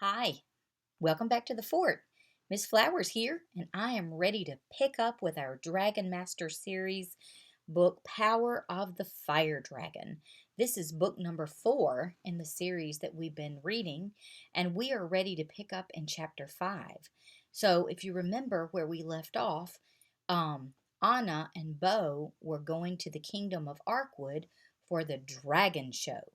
Hi, welcome back to the fort. Miss Flowers here, and I am ready to pick up with our Dragon Master series book, Power of the Fire Dragon. This is book number 4 in the series that we've been reading, and we are ready to pick up in chapter 5. So, if you remember where we left off, Anna and Bo were going to the kingdom of Arkwood for the dragon show,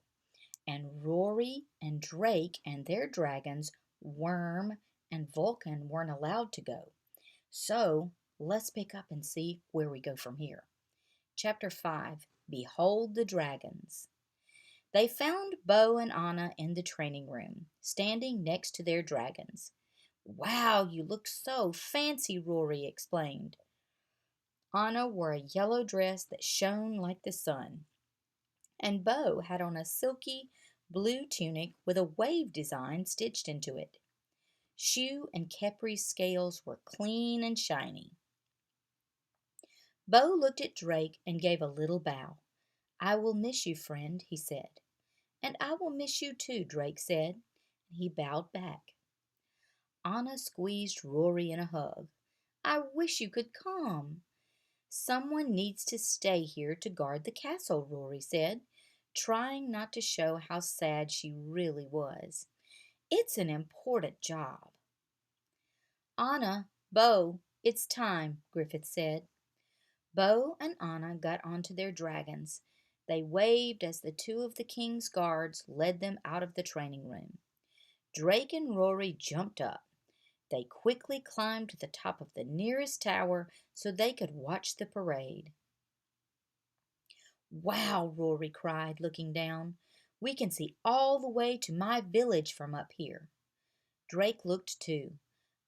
and Rory and Drake and their dragons, Worm and Vulcan, weren't allowed to go. So let's pick up and see where we go from here. Chapter 5. Behold the Dragons. They found Bo and Anna in the training room, standing next to their dragons. Wow, you look so fancy, Rory explained. Anna wore a yellow dress that shone like the sun, and Bo had on a silky blue tunic with a wave design stitched into it. Shoe and Capri's scales were clean and shiny. Bo looked at Drake and gave a little bow. I will miss you, friend, he said. And I will miss you too, Drake said. He bowed back. Anna squeezed Rory in a hug. I wish you could come. Someone needs to stay here to guard the castle, Rory said, trying not to show how sad she really was. It's an important job. Anna, Bo, it's time, Griffith said. Bo and Anna got onto their dragons. They waved as the two of the king's guards led them out of the training room. Drake and Rory jumped up. They quickly climbed to the top of the nearest tower so they could watch the parade. Wow, Rory cried, looking down. We can see all the way to my village from up here. Drake looked too.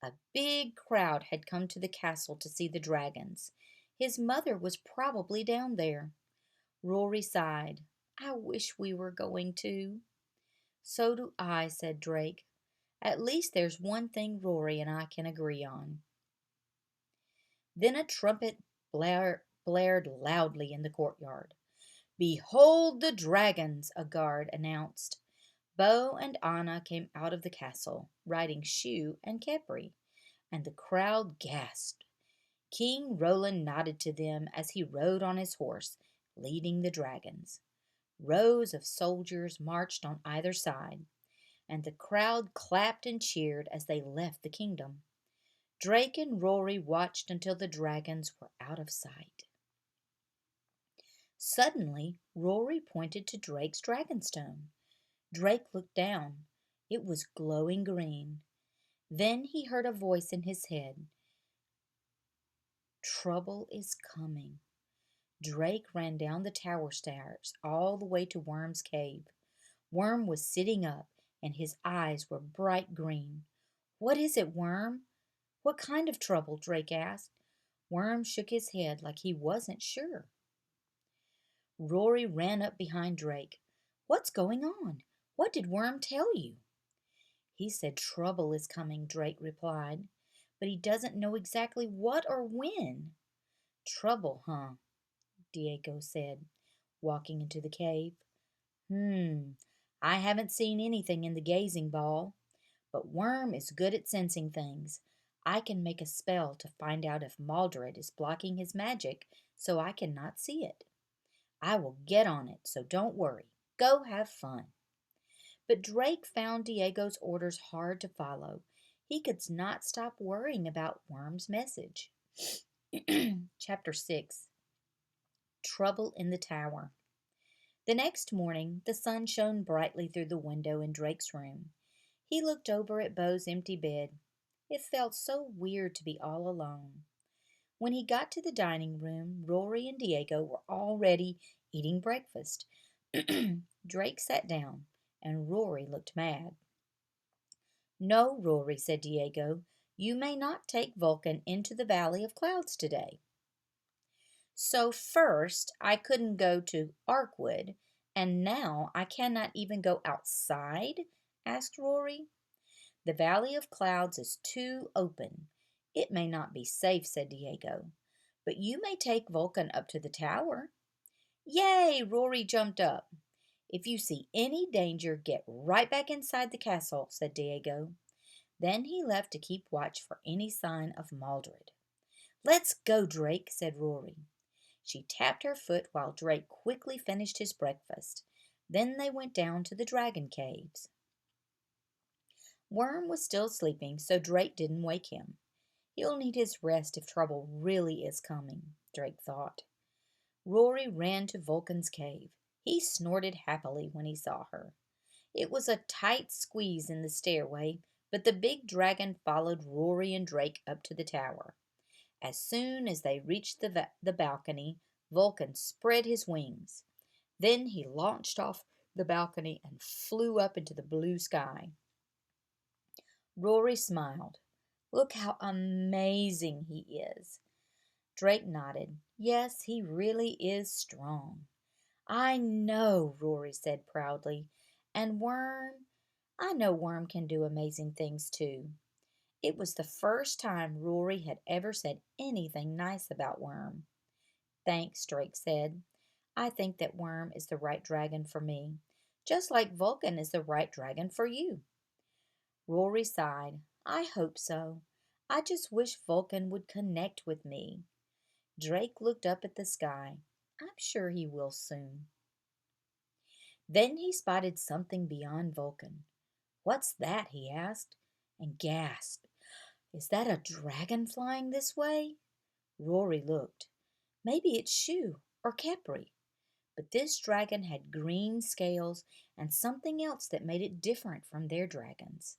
A big crowd had come to the castle to see the dragons. His mother was probably down there. Rory sighed. I wish we were going too. So do I, said Drake. At least there's one thing Rory and I can agree on. Then a trumpet blared loudly in the courtyard. Behold the dragons, a guard announced. Bo and Anna came out of the castle, riding Shoe and Capri, and the crowd gasped. King Roland nodded to them as he rode on his horse, leading the dragons. Rows of soldiers marched on either side, and the crowd clapped and cheered as they left the kingdom. Drake and Rory watched until the dragons were out of sight. Suddenly, Rory pointed to Drake's dragonstone. Drake looked down. It was glowing green. Then he heard a voice in his head. Trouble is coming. Drake ran down the tower stairs all the way to Worm's cave. Worm was sitting up, and his eyes were bright green. What is it, Worm? What kind of trouble? Drake asked. Worm shook his head like he wasn't sure. Rory ran up behind Drake. What's going on? What did Worm tell you? He said trouble is coming, Drake replied, but he doesn't know exactly what or when. Trouble, huh? Diego said, walking into the cave. I haven't seen anything in the gazing ball, but Worm is good at sensing things. I can make a spell to find out if Maldred is blocking his magic so I cannot see it. I will get on it, so don't worry. Go have fun. But Drake found Diego's orders hard to follow. He could not stop worrying about Worm's message. Chapter 6. Trouble in the Tower. The next morning, the sun shone brightly through the window in Drake's room. He looked over at Bo's empty bed. It felt so weird to be all alone. When he got to the dining room, Rory and Diego were already eating breakfast. Drake sat down, and Rory looked mad. No, Rory, said Diego, you may not take Vulcan into the Valley of Clouds today. So first I couldn't go to Arkwood, and now I cannot even go outside? Asked Rory. The Valley of Clouds is too open. It may not be safe, said Diego, but you may take Vulcan up to the tower. Yay! Rory jumped up. If you see any danger, get right back inside the castle, said Diego. Then he left to keep watch for any sign of Maldred. Let's go, Drake, said Rory. She tapped her foot while Drake quickly finished his breakfast. Then they went down to the dragon caves. Worm was still sleeping, so Drake didn't wake him. He'll need his rest if trouble really is coming, Drake thought. Rory ran to Vulcan's cave. He snorted happily when he saw her. It was a tight squeeze in the stairway, but the big dragon followed Rory and Drake up to the tower. As soon as they reached the balcony, Vulcan spread his wings. Then he launched off the balcony and flew up into the blue sky. Rory smiled. Look how amazing he is. Drake nodded. Yes, he really is strong. I know, Rory said proudly. And Worm, I know Worm can do amazing things too. It was the first time Rory had ever said anything nice about Worm. Thanks, Drake said. I think that Worm is the right dragon for me, just like Vulcan is the right dragon for you. Rory sighed. I hope so. I just wish Vulcan would connect with me. Drake looked up at the sky. I'm sure he will soon. Then he spotted something beyond Vulcan. What's that? He asked, and gasped. Is that a dragon flying this way? Rory looked. Maybe it's Shu or Capri. But this dragon had green scales and something else that made it different from their dragons.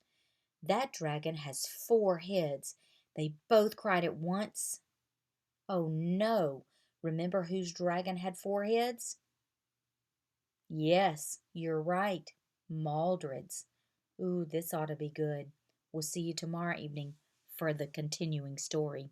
That dragon has 4 heads. They both cried at once. Oh no! Remember whose dragon had 4 heads? Yes, you're right. Maldred's. Ooh, this ought to be good. We'll see you tomorrow evening for the continuing story.